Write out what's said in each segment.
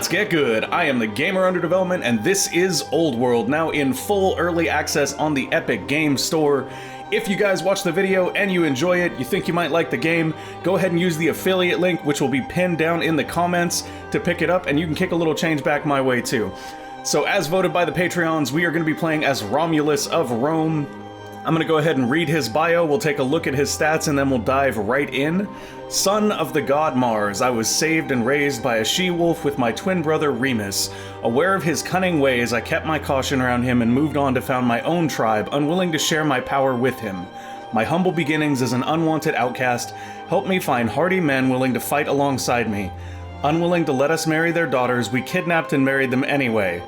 Let's get good. I am the Gamer Under Development, and this is Old World, now in full early access on the Epic Games Store. If you guys watch the video and you enjoy it, you think you might like the game, go ahead and use the affiliate link, which will be pinned down in the comments, to pick it up, and you can kick a little change back my way too. So as voted by the Patreons, we are going to be playing as Romulus of Rome. I'm going to go ahead and read his bio, we'll take a look at his stats, and then we'll dive right in. Son of the god Mars, I was saved and raised by a she-wolf with my twin brother Remus. Aware of his cunning ways, I kept my caution around him and moved on to found my own tribe, unwilling to share my power with him. My humble beginnings as an unwanted outcast helped me find hardy men willing to fight alongside me. Unwilling to let us marry their daughters, we kidnapped and married them anyway.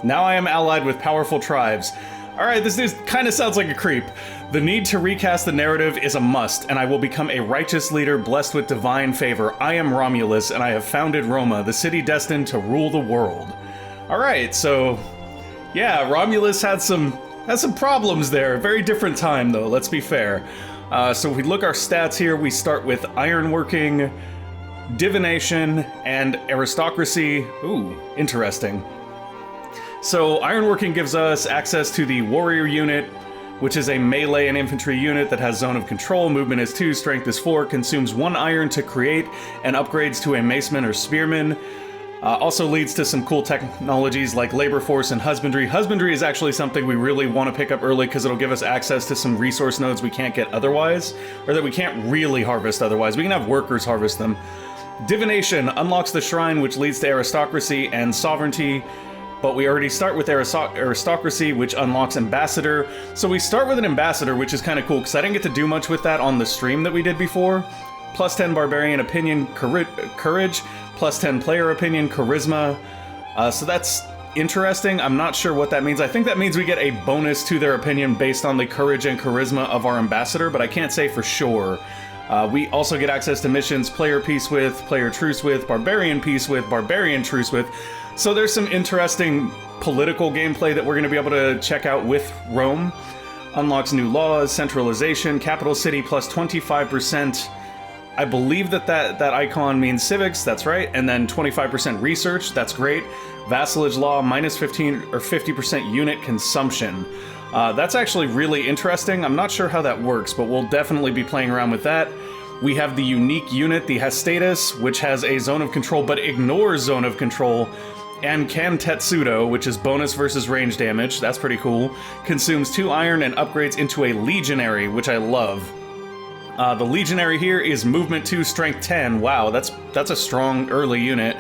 Now I am allied with powerful tribes. Alright, this dude kind of sounds like a creep. The need to recast the narrative is a must, and I will become a righteous leader blessed with divine favor. I am Romulus, and I have founded Roma, the city destined to rule the world. Alright, so yeah, Romulus had some problems there. Very different time, though, let's be fair. So if we look our stats here, we start with ironworking, divination, and aristocracy. Ooh, interesting. So ironworking gives us access to the warrior unit, which is a melee and infantry unit that has zone of control, movement is 2, strength is 4, consumes 1 iron to create, and upgrades to a maceman or spearman. Also leads to some cool technologies like labor force and husbandry. Husbandry is actually something we really want to pick up early because it'll give us access to some resource nodes we can't get otherwise, or that we can't really harvest otherwise. We can have workers harvest them. Divination unlocks the shrine, which leads to aristocracy and sovereignty. But we already start with aristocracy, which unlocks ambassador. So we start with an ambassador, which is kind of cool, because I didn't get to do much with that on the stream that we did before. Plus 10 barbarian opinion, courage, plus 10 player opinion, charisma. So that's interesting. I'm not sure what that means. I think that means we get a bonus to their opinion based on the courage and charisma of our ambassador, but I can't say for sure. We also get access to missions, player peace with, player truce with, barbarian peace with, barbarian truce with. So there's some interesting political gameplay that we're going to be able to check out with Rome. Unlocks new laws, centralization, capital city plus 25%. I believe that icon means civics, that's right. And then 25% research, that's great. Vassalage law, minus 15 or 50% unit consumption. That's actually really interesting. I'm not sure how that works, but we'll definitely be playing around with that. We have the unique unit, the Hestatus, which has a zone of control but ignores zone of control. And Can Tetsudo, which is bonus versus range damage, that's pretty cool. Consumes 2 iron and upgrades into a legionary, which I love. The legionary here is movement 2, strength 10. Wow, that's a strong early unit.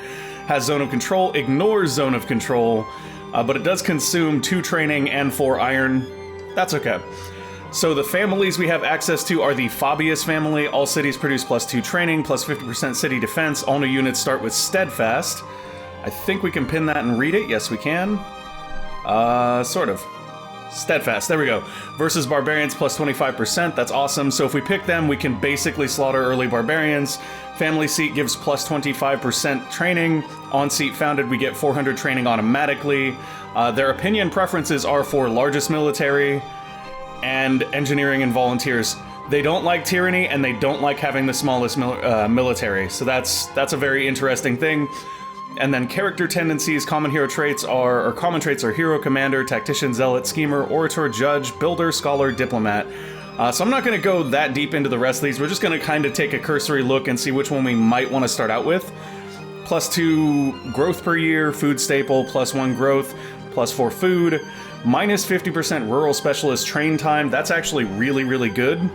Has zone of control, ignores zone of control, but it does consume 2 training and 4 iron. That's okay. So the families we have access to are the Fabius family. All cities produce plus 2 training, plus 50% city defense. All new units start with steadfast. I think we can pin that and read it. Yes, we can. Sort of. Steadfast, there we go. Versus barbarians plus 25%, that's awesome. So if we pick them, we can basically slaughter early barbarians. Family seat gives plus 25% training. On seat founded, we get 400 training automatically. Their opinion preferences are for largest military and engineering and volunteers. They don't like tyranny, and they don't like having the smallest military. So that's a very interesting thing. And then character tendencies, common traits are hero, commander, tactician, zealot, schemer, orator, judge, builder, scholar, diplomat. So I'm not going to go that deep into the rest of these. We're just going to kind of take a cursory look and see which one we might want to start out with. Plus 2 growth per year, food staple, plus 1 growth, plus 4 food, minus 50% rural specialist train time. That's actually really, really good.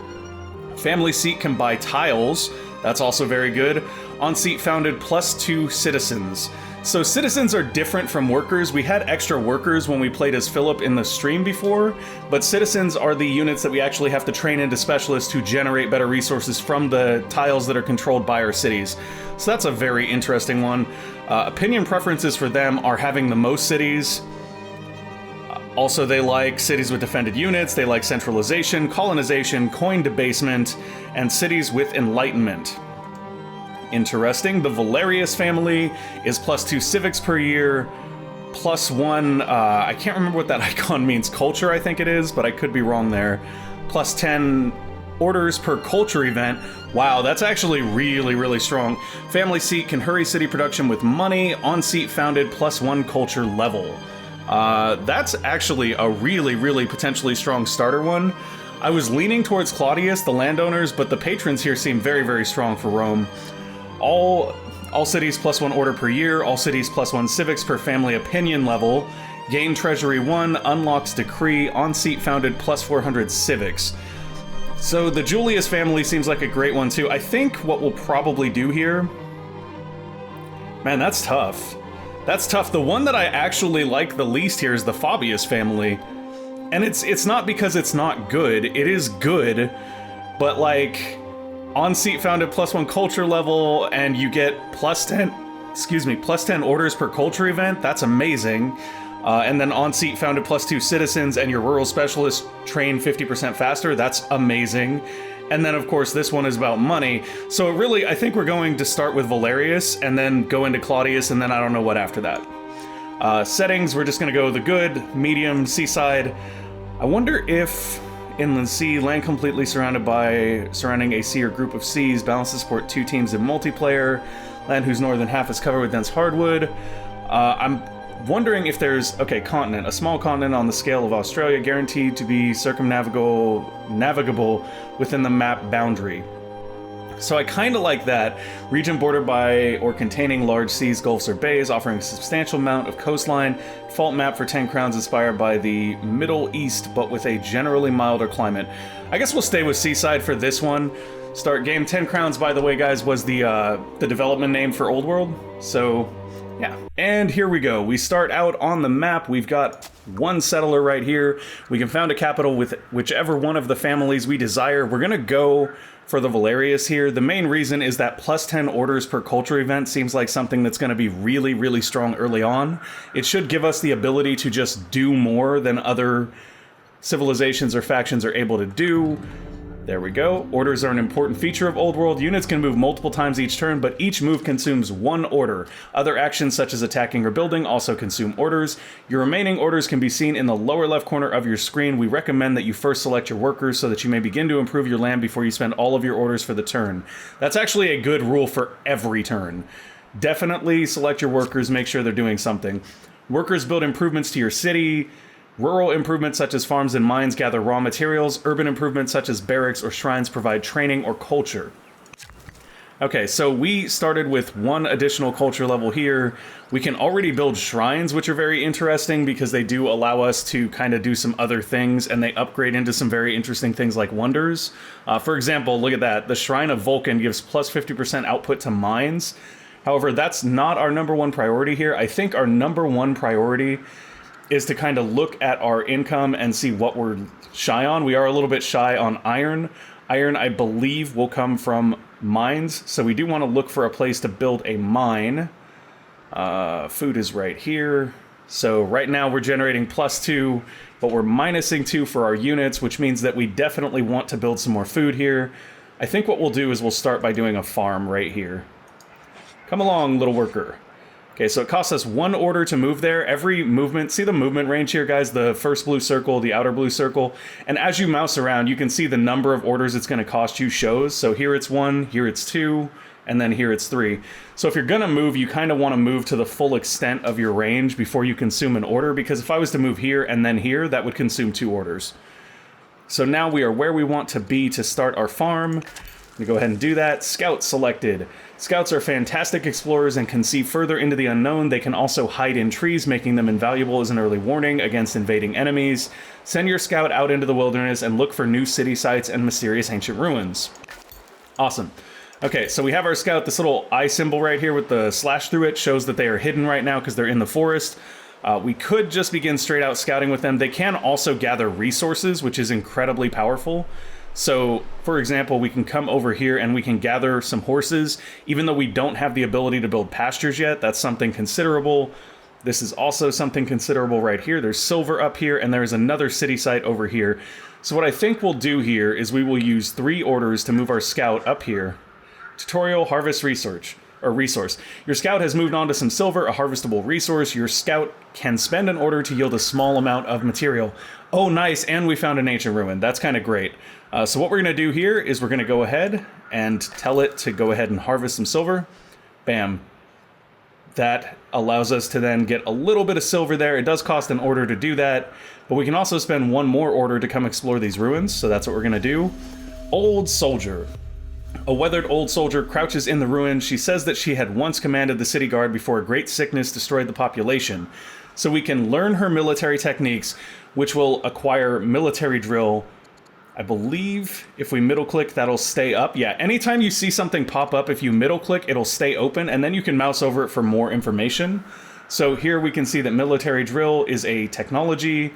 Family seat can buy tiles. That's also very good. On seat founded, plus 2 citizens. So citizens are different from workers. We had extra workers when we played as Philip in the stream before, but citizens are the units that we actually have to train into specialists to generate better resources from the tiles that are controlled by our cities. So that's a very interesting one. Opinion preferences for them are having the most cities. Also, they like cities with defended units, they like centralization, colonization, coin debasement, and cities with enlightenment. Interesting. The Valerius family is plus 2 civics per year, plus 1, I can't remember what that icon means, culture I think it is, but I could be wrong there. Plus 10 orders per culture event. Wow, that's actually really, really strong. Family seat can hurry city production with money. On seat founded +1 culture level. That's actually a really, really potentially strong starter one. I was leaning towards Claudius, the landowners, but the patrons here seem very, very strong for Rome. All cities +1 order per year. All cities +1 civics per family opinion level. Gain Treasury 1, unlocks Decree, on-seat founded +400 civics. So the Julius family seems like a great one too. I think what we'll probably do here... Man, that's tough. That's tough. The one that I actually like the least here is the Fabius family. And it's not because it's not good. It is good, but like... On-seat founded +1 culture level, and you get +10 orders per culture event. That's amazing. And then on-seat founded +2 citizens, and your rural specialists train 50% faster. That's amazing. And then, of course, this one is about money. So really, I think we're going to start with Valerius, and then go into Claudius, and then I don't know what after that. Settings, we're just going to go the good, medium, seaside. I wonder if inland sea, land completely surrounding a sea or group of seas, balance to support 2 teams in multiplayer, land whose northern half is covered with dense hardwood. I'm wondering if there's, okay, continent, a small continent on the scale of Australia, guaranteed to be navigable within the map boundary. So I kind of like that. Region bordered by or containing large seas, gulfs, or bays, offering a substantial amount of coastline. Default map for 10 crowns inspired by the Middle East, but with a generally milder climate. I guess we'll stay with seaside for this one. Start game. 10 crowns, by the way, guys, was the development name for Old World. So, yeah. And here we go. We start out on the map. We've got one settler right here. We can found a capital with whichever one of the families we desire. We're going to go for the Valerius here. The main reason is that +10 orders per culture event seems like something that's going to be really, really strong early on. It should give us the ability to just do more than other civilizations or factions are able to do. There we go. Orders are an important feature of Old World. Units can move multiple times each turn, but each move consumes 1 order. Other actions such as attacking or building also consume orders. Your remaining orders can be seen in the lower left corner of your screen. We recommend that you first select your workers so that you may begin to improve your land before you spend all of your orders for the turn. That's actually a good rule for every turn. Definitely select your workers, make sure they're doing something. Workers build improvements to your city. Rural improvements such as farms and mines gather raw materials. Urban improvements such as barracks or shrines provide training or culture. Okay, so we started with 1 additional culture level here. We can already build shrines, which are very interesting because they do allow us to kind of do some other things, and they upgrade into some very interesting things like wonders. For example, look at that. The Shrine of Vulcan gives plus 50% output to mines. However, that's not our #1 priority here. I think our #1 priority is to kind of look at our income and see what we're shy on. We are a little bit shy on iron. Iron, I believe, will come from mines, so we do want to look for a place to build a mine. Food is right here. So right now we're generating +2, but we're minusing 2 for our units, which means that we definitely want to build some more food here. I think what we'll do is we'll start by doing a farm right here. Come along, little worker. Okay, so it costs us 1 order to move there. Every movement, see the movement range here, guys? The first blue circle, the outer blue circle. And as you mouse around, you can see the number of orders it's going to cost you shows. So here it's 1, here it's 2, and then here it's 3. So if you're going to move, you kind of want to move to the full extent of your range before you consume an order, because if I was to move here and then here, that would consume 2 orders. So now we are where we want to be to start our farm. We go ahead and do that. Scout selected. Scouts are fantastic explorers and can see further into the unknown. They can also hide in trees, making them invaluable as an early warning against invading enemies. Send your scout out into the wilderness and look for new city sites and mysterious ancient ruins. Awesome. Okay, so we have our scout. This little eye symbol right here with the slash through it shows that they are hidden right now because they're in the forest. We could just begin straight out scouting with them. They can also gather resources, which is incredibly powerful. So, for example, we can come over here and we can gather some horses. Even though we don't have the ability to build pastures yet, that's something considerable. This is also something considerable right here. There's silver up here, and there's another city site over here. So what I think we'll do here is we will use 3 orders to move our scout up here. Tutorial, harvest resource. Your scout has moved on to some silver, a harvestable resource. Your scout can spend an order to yield a small amount of material. Oh, nice, and we found an ancient ruin. That's kind of great. So what we're going to do here is we're going to go ahead and tell it to go ahead and harvest some silver. Bam. That allows us to then get a little bit of silver there. It does cost an order to do that, but we can also spend one more order to come explore these ruins, so that's what we're going to do. Old soldier. A weathered old soldier crouches in the ruin. She says that she had once commanded the city guard before a great sickness destroyed the population. So we can learn her military techniques, which will acquire military drill. I believe if we middle click, that'll stay up. Yeah, anytime you see something pop up, if you middle click, it'll stay open, and then you can mouse over it for more information. So here we can see that military drill is a technology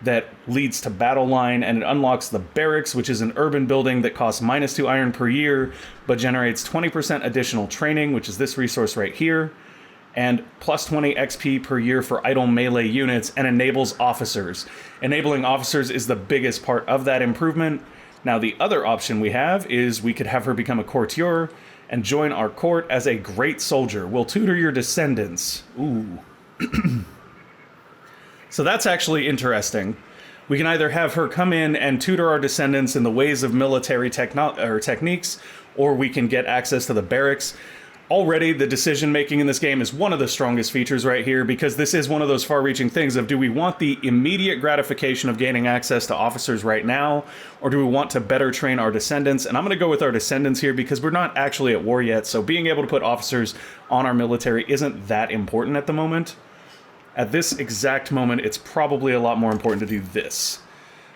that leads to battle line, and it unlocks the barracks, which is an urban building that costs -2 iron per year, but generates 20% additional training, which is this resource right here, and +20 XP per year for idle melee units, and enables officers. Enabling officers is the biggest part of that improvement. Now, the other option we have is we could have her become a courtier and join our court as a great soldier. We'll tutor your descendants. Ooh. So that's actually interesting. We can either have her come in and tutor our descendants in the ways of military techniques, or we can get access to the barracks. Already, the decision-making in this game is one of the strongest features right here, because this is one of those far-reaching things of, do we want the immediate gratification of gaining access to officers right now, or do we want to better train our descendants? And I'm going to go with our descendants here, because we're not actually at war yet, so being able to put officers on our military isn't that important at the moment. At this exact moment, it's probably a lot more important to do this.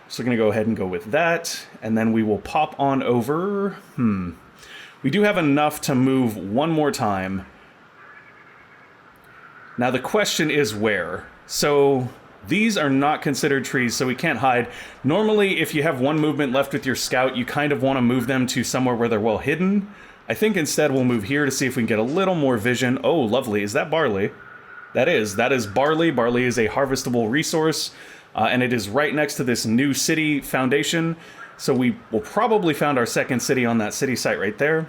So we're going to go ahead and go with that, and then we will pop on over. We do have enough to move one more time. Now the question is where? So these are not considered trees, so we can't hide. Normally, if you have one movement left with your scout, you kind of want to move them to somewhere where they're well hidden. I think instead we'll move here to see if we can get a little more vision. Oh, lovely. Is that barley? That is barley. Barley is a harvestable resource, and it is right next to this new city foundation. So we will probably found our second city on that city site right there.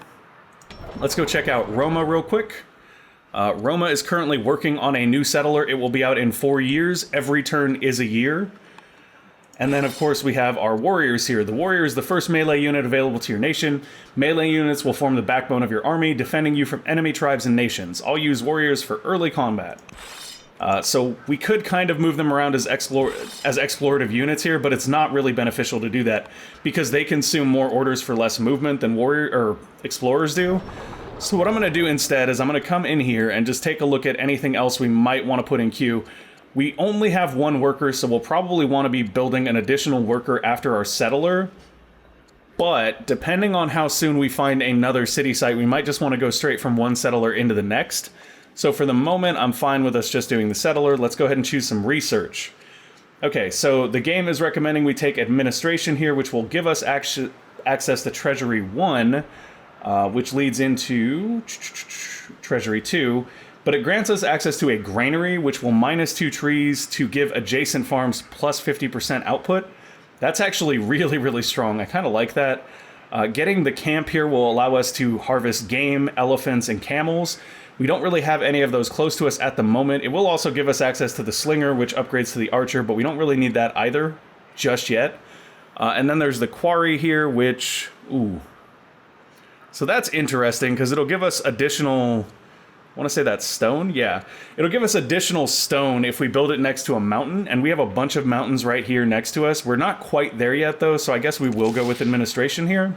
Let's go check out Roma real quick. Roma is currently working on a new settler. It will be out in 4 years. Every turn is a year. And then, of course, we have our warriors here. The warrior is the first melee unit available to your nation. Melee units will form the backbone of your army, defending you from enemy tribes and nations. I'll use warriors for early combat. So we could kind of move them around as explorative units here, but it's not really beneficial to do that because they consume more orders for less movement than explorers do. So what I'm going to do instead is I'm going to come in here and just take a look at anything else we might want to put in queue. We only have one worker, so we'll probably want to be building an additional worker after our settler. But depending on how soon we find another city site, we might just want to go straight from one settler into the next. So for the moment, I'm fine with us just doing the settler. Let's go ahead and choose some research. Okay, so the game is recommending we take administration here, which will give us access to Treasury 1, which leads into Treasury 2. But it grants us access to a granary, which will -2 trees to give adjacent farms plus 50% output. That's actually really, really strong. I kind of like that. Getting the camp here will allow us to harvest game, elephants, and camels. We don't really have any of those close to us at the moment. It will also give us access to the slinger, which upgrades to the archer, but we don't really need that either just yet. And then there's the quarry here, which... ooh. So that's interesting, because it'll give us additional... I want to say that's stone? Yeah. It'll give us additional stone if we build it next to a mountain, and we have a bunch of mountains right here next to us. We're not quite there yet, though, so I guess we will go with administration here.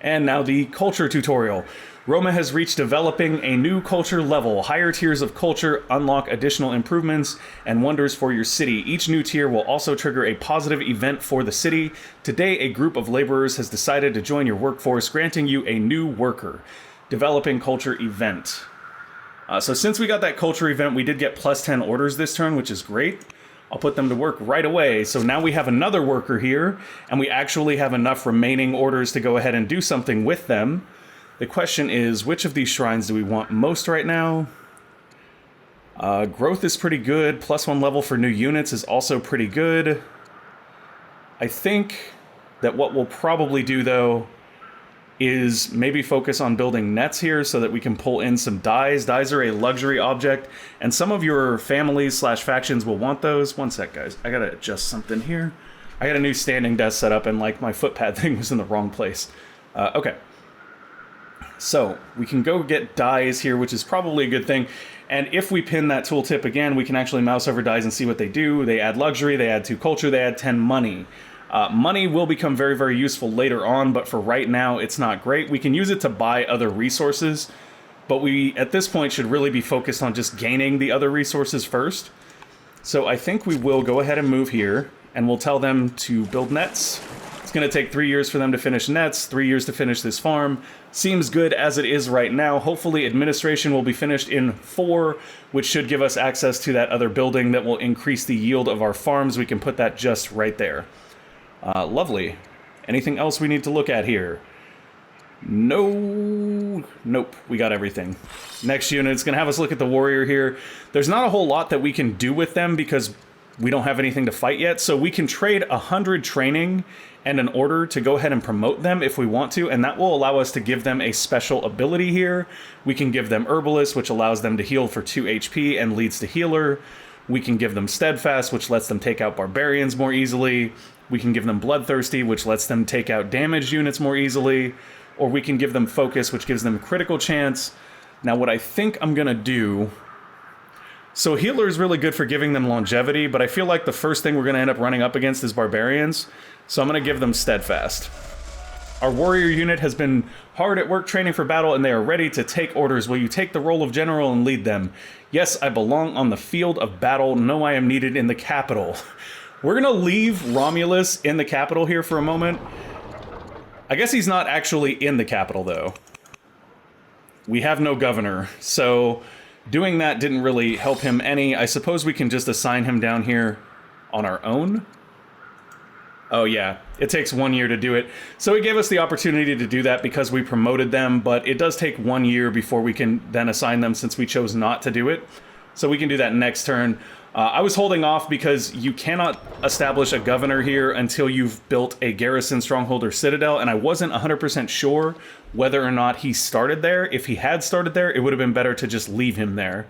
And now the culture tutorial. Roma has reached developing a new culture level. Higher tiers of culture unlock additional improvements and wonders for your city. Each new tier will also trigger a positive event for the city. Today, a group of laborers has decided to join your workforce, granting you a new worker. Developing culture event. So since we got that culture event, we did get plus 10 orders this turn, which is great. I'll put them to work right away. So now we have another worker here, and we actually have enough remaining orders to go ahead and do something with them. The question is, which of these shrines do we want most right now? Growth is pretty good. +1 level for new units is also pretty good. I think that what we'll probably do, though, is maybe focus on building nets here so that we can pull in some dyes. Dyes are a luxury object, and some of your families / factions will want those. One sec, guys. I gotta adjust something here. I got a new standing desk set up and like my footpad thing was in the wrong place. Okay. So we can go get dies here, which is probably a good thing. And if we pin that tooltip again, we can actually mouse over dies and see what they do. They add luxury, they add 2 culture, they add 10 money. Money will become very, very useful later on, but for right now, it's not great. We can use it to buy other resources, but we, at this point, should really be focused on just gaining the other resources first. So I think we will go ahead and move here, and we'll tell them to build nets. It's going to take 3 years for them to finish nets, 3 years to finish this farm. Seems good as it is right now. Hopefully administration will be finished in 4, which should give us access to that other building that will increase the yield of our farms. We can put that just right there. Lovely. Anything else we need to look at here? No. Nope. We got everything. Next unit, it's going to have us look at the warrior here. There's not a whole lot that we can do with them because we don't have anything to fight yet. So we can trade 100 training and an order to go ahead and promote them if we want to. And that will allow us to give them a special ability here. We can give them Herbalist, which allows them to heal for 2 HP and leads to healer. We can give them Steadfast, which lets them take out barbarians more easily. We can give them Bloodthirsty, which lets them take out damaged units more easily. Or we can give them Focus, which gives them critical chance. Now, what I think I'm going to do... So Healer is really good for giving them longevity, but I feel like the first thing we're going to end up running up against is barbarians. So I'm going to give them Steadfast. Our warrior unit has been hard at work training for battle, and they are ready to take orders. Will you take the role of general and lead them? Yes, I belong on the field of battle. No, I am needed in the capital. We're going to leave Romulus in the capital here for a moment. I guess he's not actually in the capital, though. We have no governor, so doing that didn't really help him any. I suppose we can just assign him down here on our own. Oh yeah, it takes 1 year to do it. So it gave us the opportunity to do that because we promoted them, but it does take 1 year before we can then assign them since we chose not to do it. So we can do that next turn. I was holding off because you cannot establish a governor here until you've built a garrison, stronghold, or citadel, and I wasn't 100% sure whether or not he started there. If he had started there, it would have been better to just leave him there.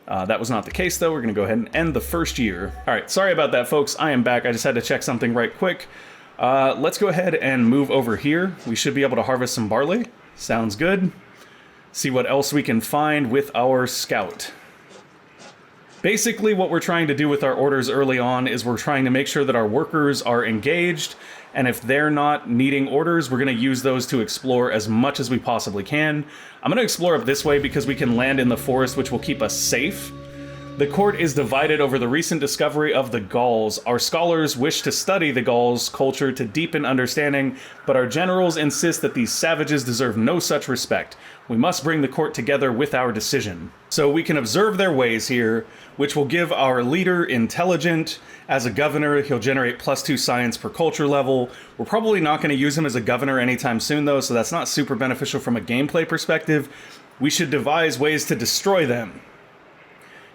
That was not the case, though. We're going to go ahead and end the first year. All right, sorry about that, folks. I am back. I just had to check something right quick. Let's go ahead and move over here. We should be able to harvest some barley. Sounds good. See what else we can find with our scout. Basically, what we're trying to do with our orders early on is we're trying to make sure that our workers are engaged, and if they're not needing orders, we're going to use those to explore as much as we possibly can. I'm going to explore up this way because we can land in the forest, which will keep us safe. The court is divided over the recent discovery of the Gauls. Our scholars wish to study the Gauls' culture to deepen understanding, but our generals insist that these savages deserve no such respect. We must bring the court together with our decision. So we can observe their ways here, which will give our leader intelligent. As a governor, he'll generate +2 science per culture level. We're probably not going to use him as a governor anytime soon, though, so that's not super beneficial from a gameplay perspective. We should devise ways to destroy them.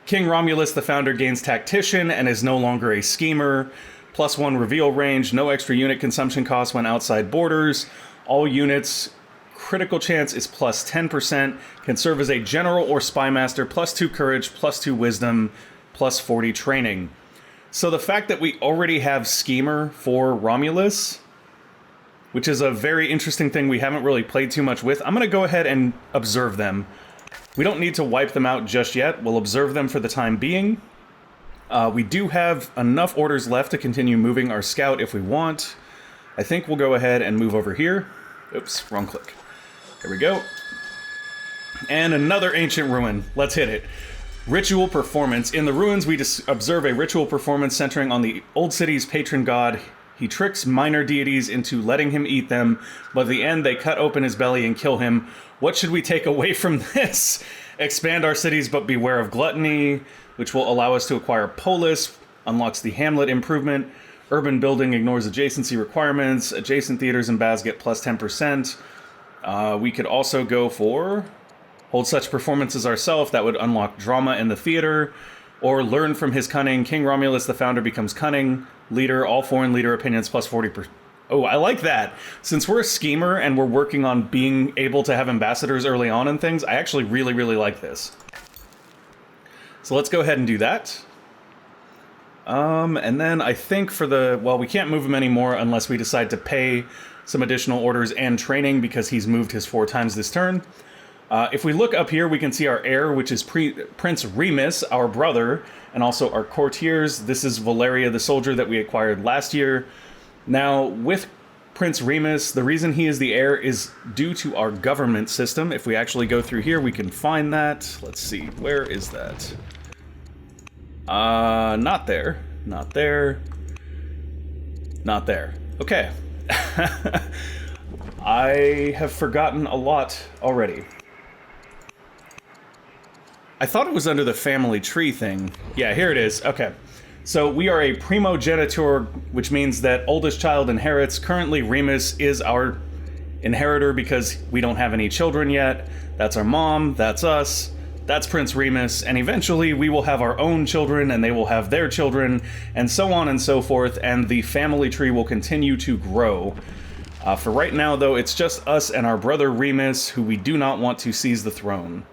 King Romulus, the founder, gains Tactician and is no longer a schemer. +1 reveal range, no extra unit consumption cost when outside borders. All units, critical chance is +10%, can serve as a general or spy master, +2 courage, +2 wisdom, +40 training. So the fact that we already have schemer for Romulus, which is a very interesting thing we haven't really played too much with, I'm going to go ahead and observe them. We don't need to wipe them out just yet. We'll observe them for the time being. We do have enough orders left to continue moving our scout if we want. I think we'll go ahead and move over here. Oops, wrong click. There we go. And another ancient ruin. Let's hit it. Ritual performance. In the ruins, we observe a ritual performance centering on the old city's patron god. He tricks minor deities into letting him eat them, but at the end they cut open his belly and kill him. What should we take away from this? Expand our cities, but beware of gluttony, which will allow us to acquire polis, unlocks the hamlet improvement. Urban building ignores adjacency requirements. Adjacent theaters and baths get +10%. We could also go for hold such performances ourselves. That would unlock drama in the theater. Or learn from his cunning. King Romulus, the founder, becomes cunning. Leader, all foreign leader opinions +40%. Oh, I like that. Since we're a schemer and we're working on being able to have ambassadors early on and things, I actually really, really like this. So let's go ahead and do that. And then I think for the... Well, we can't move him anymore unless we decide to pay some additional orders and training because he's moved his 4 times this turn. If we look up here, we can see our heir, which is Prince Remus, our brother, and also our courtiers. This is Valeria the soldier that we acquired last year. Now, with Prince Remus, the reason he is the heir is due to our government system. If we actually go through here, we can find that. Let's see, where is that? Not there. Not there. Not there. Okay. I have forgotten a lot already. I thought it was under the family tree thing. Yeah, here it is. Okay. So we are a primogenitor, which means that oldest child inherits. Currently, Remus is our inheritor because we don't have any children yet. That's our mom, that's us, that's Prince Remus, and eventually we will have our own children and they will have their children, and so on and so forth, and the family tree will continue to grow. For right now, though, it's just us and our brother Remus, who we do not want to seize the throne.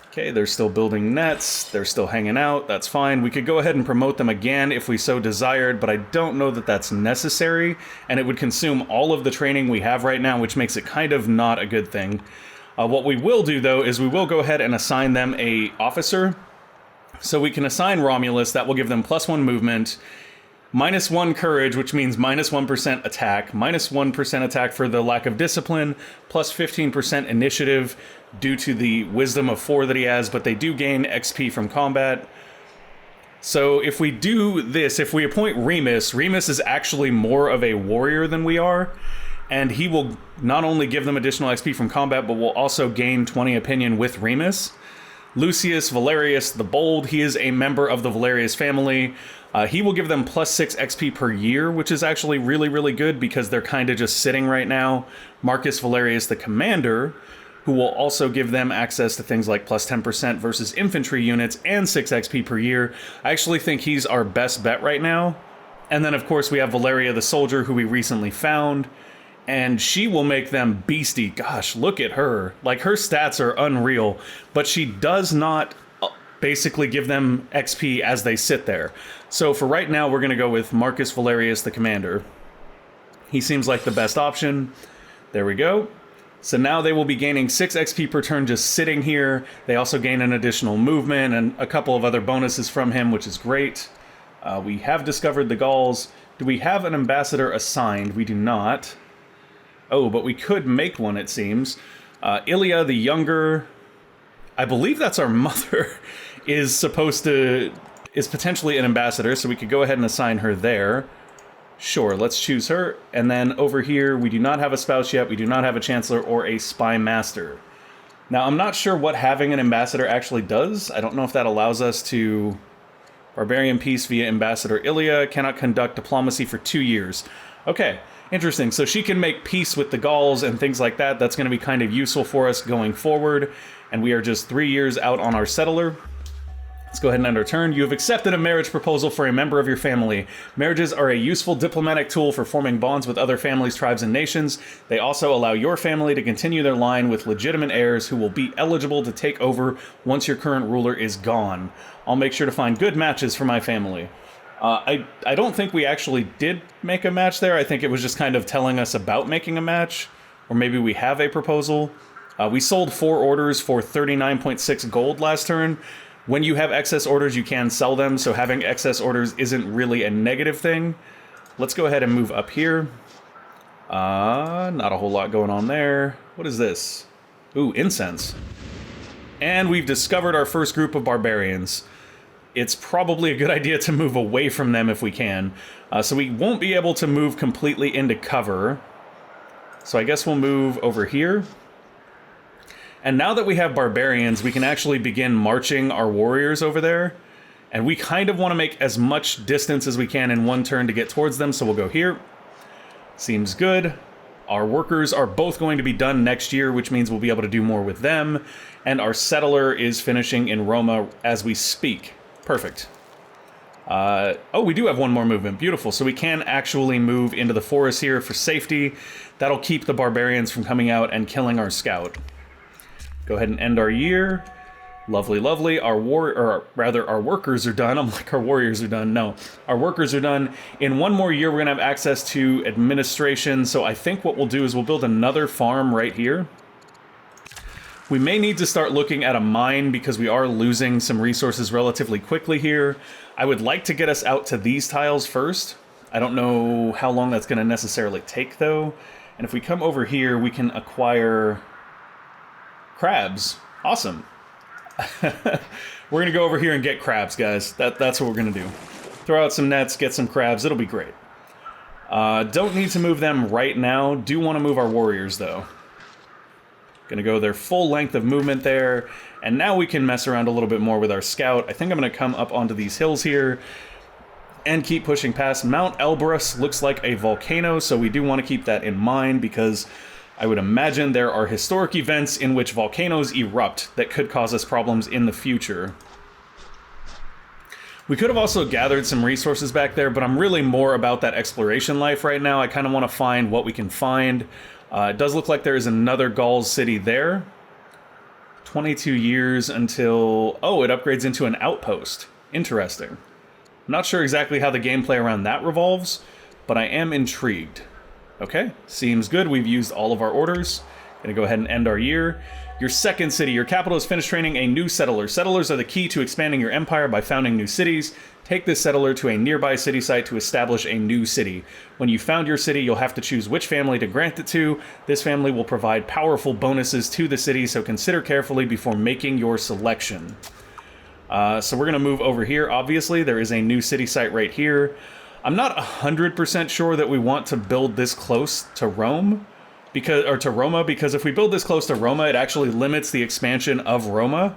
Okay, they're still building nets, they're still hanging out, that's fine. We could go ahead and promote them again if we so desired, but I don't know that that's necessary, and it would consume all of the training we have right now, which makes it kind of not a good thing. What we will do, though, is we will go ahead and assign them a officer. So we can assign Romulus, that will give them +1 movement, -1 courage, which means -1% attack, -1% attack for the lack of discipline, plus 15% initiative due to the wisdom of 4 that he has, but they do gain XP from combat. So if we do this, if we appoint Remus, Remus is actually more of a warrior than we are, and he will not only give them additional XP from combat, but will also gain 20 opinion with Remus. Lucius Valerius the Bold, he is a member of the Valerius family. He will give them +6 XP per year, which is actually really, really good because they're kind of just sitting right now. Marcus Valerius the Commander, who will also give them access to things like +10% versus infantry units and 6 XP per year. I actually think he's our best bet right now. And then, of course, we have Valeria the Soldier, who we recently found. And she will make them beastie. Gosh, look at her. Like, her stats are unreal. But she does not basically give them XP as they sit there. So for right now, we're going to go with Marcus Valerius the Commander. He seems like the best option. There we go. So now they will be gaining 6 XP per turn just sitting here. They also gain an additional movement and a couple of other bonuses from him, which is great. We have discovered the Gauls. Do we have an ambassador assigned? We do not. Oh, but we could make one, it seems. Ilia the Younger, I believe that's our mother, is potentially an ambassador, so we could go ahead and assign her there. Sure, let's choose her. And then over here, we do not have a spouse yet, we do not have a chancellor or a spy master. Now, I'm not sure what having an ambassador actually does. I don't know if that allows us to... Barbarian peace via Ambassador Ilia, cannot conduct diplomacy for 2 years. Okay, interesting. So she can make peace with the Gauls and things like that. That's going to be kind of useful for us going forward. And we are just 3 years out on our settler. Let's go ahead and end our turn. You have accepted a marriage proposal for a member of your family. Marriages are a useful diplomatic tool for forming bonds with other families, tribes, and nations. They also allow your family to continue their line with legitimate heirs who will be eligible to take over once your current ruler is gone. I'll make sure to find good matches for my family. I don't think we actually did make a match there. I think it was just kind of telling us about making a match. Or maybe we have a proposal. We sold 4 orders for 39.6 gold last turn. When you have excess orders, you can sell them, so having excess orders isn't really a negative thing. Let's go ahead and move up here. Not a whole lot going on there. What is this? Ooh, incense. And we've discovered our first group of barbarians. It's probably a good idea to move away from them if we can. So we won't be able to move completely into cover. So I guess we'll move over here. And now that we have barbarians, we can actually begin marching our warriors over there. And we kind of want to make as much distance as we can in one turn to get towards them, so we'll go here. Seems good. Our workers are both going to be done next year, which means we'll be able to do more with them. And our settler is finishing in Roma as we speak. Perfect. Oh, we do have one more movement. Beautiful. So we can actually move into the forest here for safety. That'll keep the barbarians from coming out and killing our scout. Go ahead and end our year. Lovely, lovely. Our our workers are done. I'm like, our warriors are done. No, our workers are done. In one more year, we're gonna have access to administration. So I think what we'll do is we'll build another farm right here. We may need to start looking at a mine because we are losing some resources relatively quickly here. I would like to get us out to these tiles first. I don't know how long that's gonna necessarily take though. And if we come over here, we can acquire crabs. Awesome. We're gonna go over here and get crabs, guys. That's what we're gonna do. Throw out some nets, get some crabs. It'll be great. Don't need to move them right now. Do want to move our warriors though. Gonna go their full length of movement there, and now we can mess around a little bit more with our scout. I think I'm gonna come up onto these hills here and keep pushing past. Mount Elbrus looks like a volcano, so we do want to keep that in mind because I would imagine there are historic events in which volcanoes erupt that could cause us problems in the future. We could have also gathered some resources back there, but I'm really more about that exploration life right now. I kind of want to find what we can find. It does look like there is another Gauls city there. 22 years until... Oh, it upgrades into an outpost. Interesting. I'm not sure exactly how the gameplay around that revolves, but I am intrigued. Okay, seems good. We've used all of our orders. Gonna go ahead and end our year. Your second city. Your capital is finished training a new settler. Settlers are the key to expanding your empire by founding new cities. Take this settler to a nearby city site to establish a new city. When you found your city, you'll have to choose which family to grant it to. This family will provide powerful bonuses to the city, so consider carefully before making your selection. So we're gonna move over here. Obviously, there is a new city site right here. I'm not 100% sure that we want to build this close to Rome, to Roma, because if we build this close to Roma, it actually limits the expansion of Roma.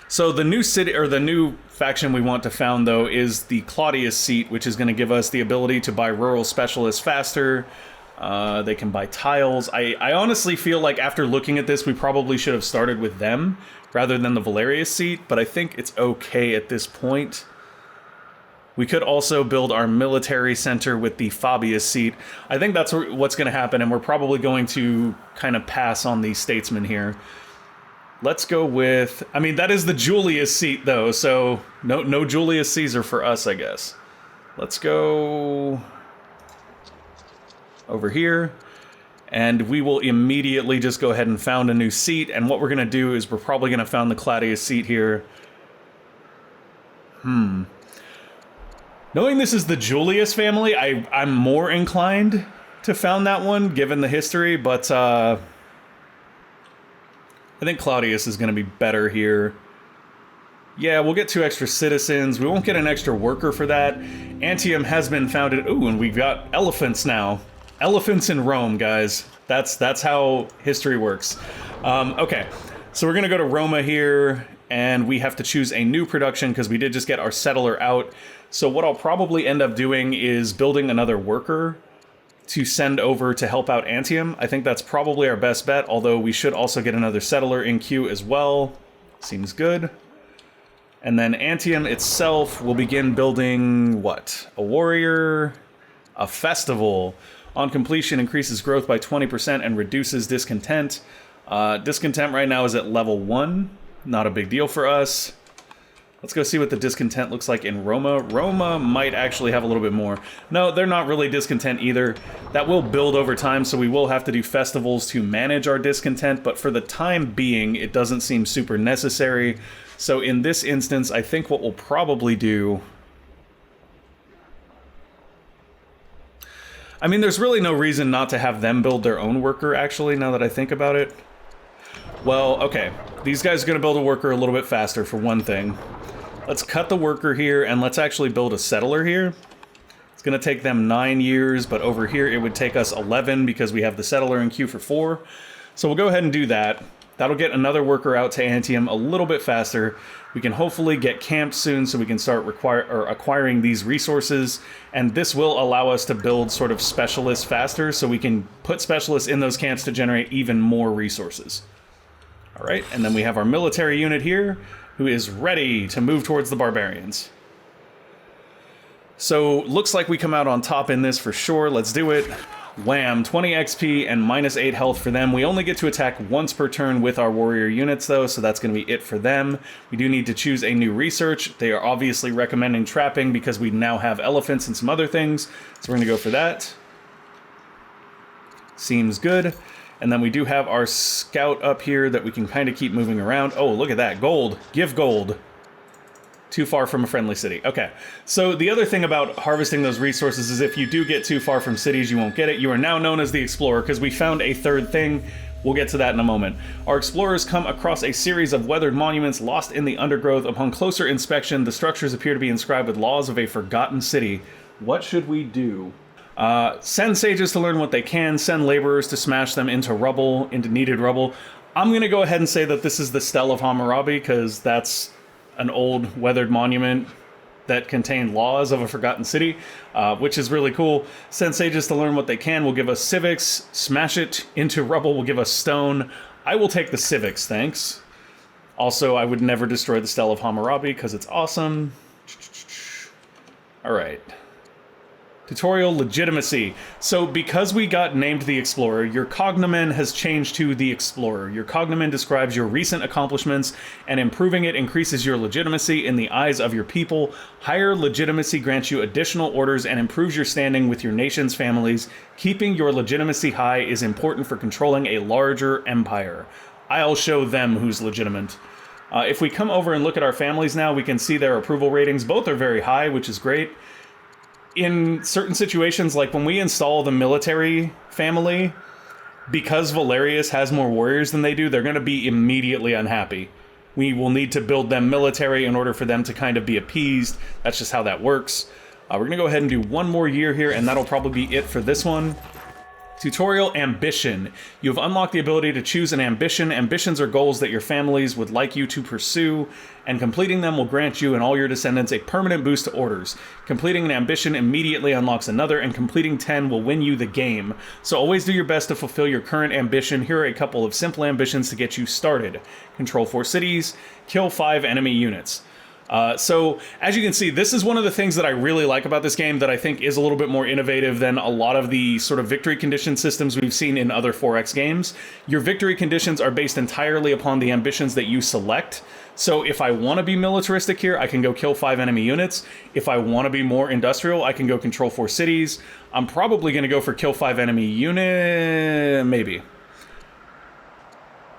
So the new city, or the new faction we want to found, though, is the Claudius seat, which is going to give us the ability to buy rural specialists faster. They can buy tiles. I honestly feel like after looking at this, we probably should have started with them rather than the Valerius seat, but I think it's okay at this point. We could also build our military center with the Fabius seat. I think that's what's going to happen, and we're probably going to kind of pass on the statesman here. Let's go with... I mean, that is the Julius seat, though, so no Julius Caesar for us, I guess. Let's go over here, and we will immediately just go ahead and found a new seat, and what we're going to do is we're probably going to found the Claudius seat here. Knowing this is the Julius family, I'm more inclined to found that one, given the history, but I think Claudius is going to be better here. Yeah, we'll get 2 extra citizens. We won't get an extra worker for that. Antium has been founded. Ooh, and we've got elephants now. Elephants in Rome, guys. That's how history works. Okay, so we're going to go to Roma here, and we have to choose a new production because we did just get our settler out. So what I'll probably end up doing is building another worker to send over to help out Antium. I think that's probably our best bet, although we should also get another settler in queue as well. Seems good. And then Antium itself will begin building, what? A warrior, a festival. On completion, increases growth by 20% and reduces discontent. Discontent right now is at level 1. Not a big deal for us. Let's go see what the discontent looks like in Roma. Roma might actually have a little bit more. No, they're not really discontent either. That will build over time, so we will have to do festivals to manage our discontent, but for the time being, it doesn't seem super necessary. So in this instance, I think what we'll probably do... I mean, there's really no reason not to have them build their own worker, actually, now that I think about it. Well, okay. These guys are going to build a worker a little bit faster, for one thing. Let's cut the worker here, and let's actually build a settler here. It's going to take them 9 years, but over here it would take us 11 because we have the settler in queue for 4. So we'll go ahead and do that. That'll get another worker out to Antium a little bit faster. We can hopefully get camped soon so we can start acquiring these resources, and this will allow us to build sort of specialists faster, so we can put specialists in those camps to generate even more resources. All right, and then we have our military unit here, who is ready to move towards the barbarians. So, looks like we come out on top in this for sure. Let's do it. Wham, 20 XP and -8 health for them. We only get to attack once per turn with our warrior units, though, so that's going to be it for them. We do need to choose a new research. They are obviously recommending trapping because we now have elephants and some other things, so we're going to go for that. Seems good. And then we do have our scout up here that we can kind of keep moving around. Oh, look at that. Gold. Give gold. Too far from a friendly city. Okay, so the other thing about harvesting those resources is if you do get too far from cities, you won't get it. You are now known as the Explorer because we found a third thing. We'll get to that in a moment. Our explorers come across a series of weathered monuments lost in the undergrowth. Upon closer inspection, the structures appear to be inscribed with laws of a forgotten city. What should we do? Send sages to learn what they can, send laborers to smash them into rubble, into needed rubble. I'm going to go ahead and say that this is the Stele of Hammurabi because that's an old weathered monument that contained laws of a forgotten city, which is really cool. Send sages to learn what they can will give us civics. Smash it into rubble will give us stone. I will take the civics, thanks. Also, I would never destroy the Stele of Hammurabi because it's awesome. All right. Tutorial Legitimacy. So because we got named the Explorer, your cognomen has changed to the Explorer. Your cognomen describes your recent accomplishments, and improving it increases your legitimacy in the eyes of your people. Higher legitimacy grants you additional orders and improves your standing with your nation's families. Keeping your legitimacy high is important for controlling a larger empire. I'll show them who's legitimate. If we come over and look at our families now, we can see their approval ratings. Both are very high, which is great. In certain situations, like when we install the military family, because Valerius has more warriors than they do, they're going to be immediately unhappy. We will need to build them military in order for them to kind of be appeased. That's just how that works. We're going to go ahead and do one more year here, and that'll probably be it for this one. Tutorial Ambition. You have unlocked the ability to choose an ambition. Ambitions are goals that your families would like you to pursue, and completing them will grant you and all your descendants a permanent boost to orders. Completing an ambition immediately unlocks another, and completing 10 will win you the game. So always do your best to fulfill your current ambition. Here are a couple of simple ambitions to get you started. Control 4 cities, kill 5 enemy units. So, as you can see, this is one of the things that I really like about this game that I think is a little bit more innovative than a lot of the sort of victory condition systems we've seen in other 4X games. Your victory conditions are based entirely upon the ambitions that you select. So if I want to be militaristic here, I can go kill 5 enemy units. If I want to be more industrial, I can go control 4 cities. I'm probably going to go for kill 5 enemy unit, maybe.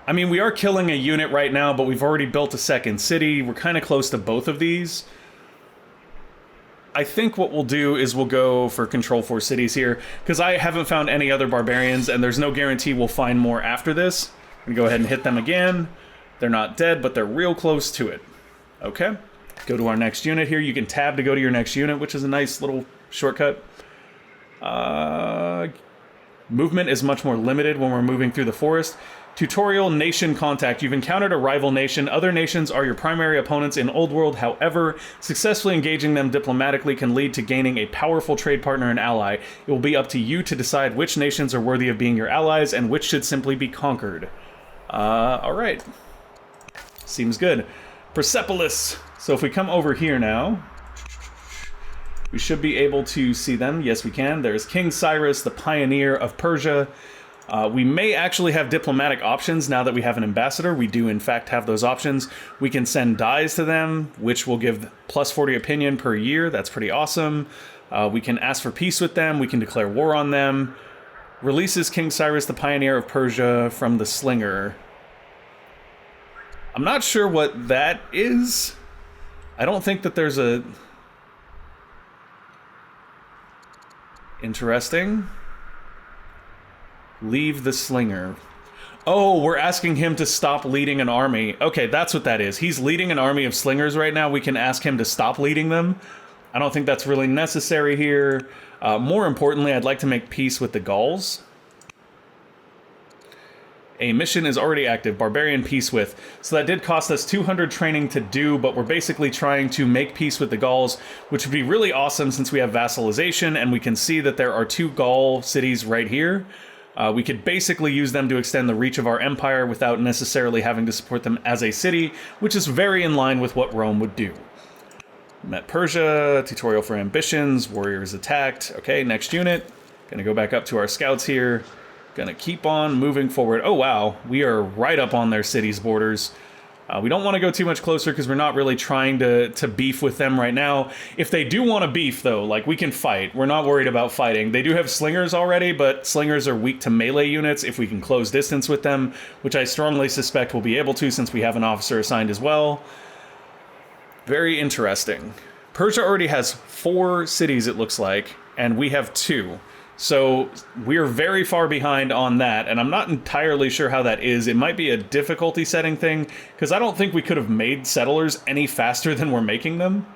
I mean, we are killing a unit right now, but we've already built a second city. We're kind of close to both of these. I think what we'll do is we'll go for control 4 cities here, because I haven't found any other barbarians, and there's no guarantee we'll find more after this. I'm going to go ahead and hit them again. They're not dead, but they're real close to it. Okay. Go to our next unit here. You can tab to go to your next unit, which is a nice little shortcut. Movement is much more limited when we're moving through the forest. Tutorial Nation Contact. You've encountered a rival nation. Other nations are your primary opponents in Old World. However, successfully engaging them diplomatically can lead to gaining a powerful trade partner and ally. It will be up to you to decide which nations are worthy of being your allies and which should simply be conquered. Alright. Seems good. Persepolis. So if we come over here now, we should be able to see them. Yes, we can. There's King Cyrus, the pioneer of Persia. We may actually have diplomatic options now that we have an ambassador. We do, in fact, have those options. We can send dies to them, which will give plus 40 opinion per year. That's pretty awesome. We can ask for peace with them. We can declare war on them. Releases King Cyrus, the pioneer of Persia, from the slinger. I'm not sure what that is. I don't think that there's a... Interesting. Leave the slinger. Oh, we're asking him to stop leading an army. Okay, that's what that is. He's leading an army of slingers right now. We can ask him to stop leading them. I don't think that's really necessary here. More importantly, I'd like to make peace with the Gauls. A mission is already active. Barbarian peace with. So that did cost us 200 training to do, but we're basically trying to make peace with the Gauls, which would be really awesome since we have vassalization, and we can see that there are 2 Gaul cities right here. We could basically use them to extend the reach of our empire without necessarily having to support them as a city, which is very in line with what Rome would do. Met Persia, tutorial for ambitions, warriors attacked. Okay, next unit. Gonna go back up to our scouts here. Gonna keep on moving forward. Oh wow, we are right up on their city's borders. We don't want to go too much closer because we're not really trying to beef with them right now. If they do want to beef, though, like, we can fight. We're not worried about fighting. They do have slingers already, but slingers are weak to melee units if we can close distance with them, which I strongly suspect we'll be able to since we have an officer assigned as well. Very interesting. Persia already has 4 cities, it looks like, and we have 2. So we're very far behind on that, and I'm not entirely sure how that is. It might be a difficulty setting thing, because I don't think we could have made settlers any faster than we're making them.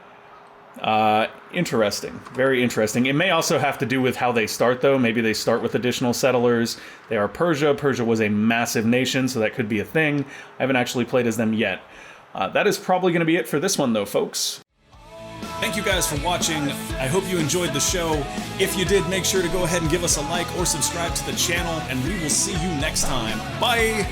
Interesting. Very interesting. It may also have to do with how they start, though. Maybe they start with additional settlers. They are Persia. Persia was a massive nation, so that could be a thing. I haven't actually played as them yet. That is probably going to be it for this one, though, folks. Thank you guys for watching. I hope you enjoyed the show. If you did, make sure to go ahead and give us a like or subscribe to the channel, and we will see you next time. Bye!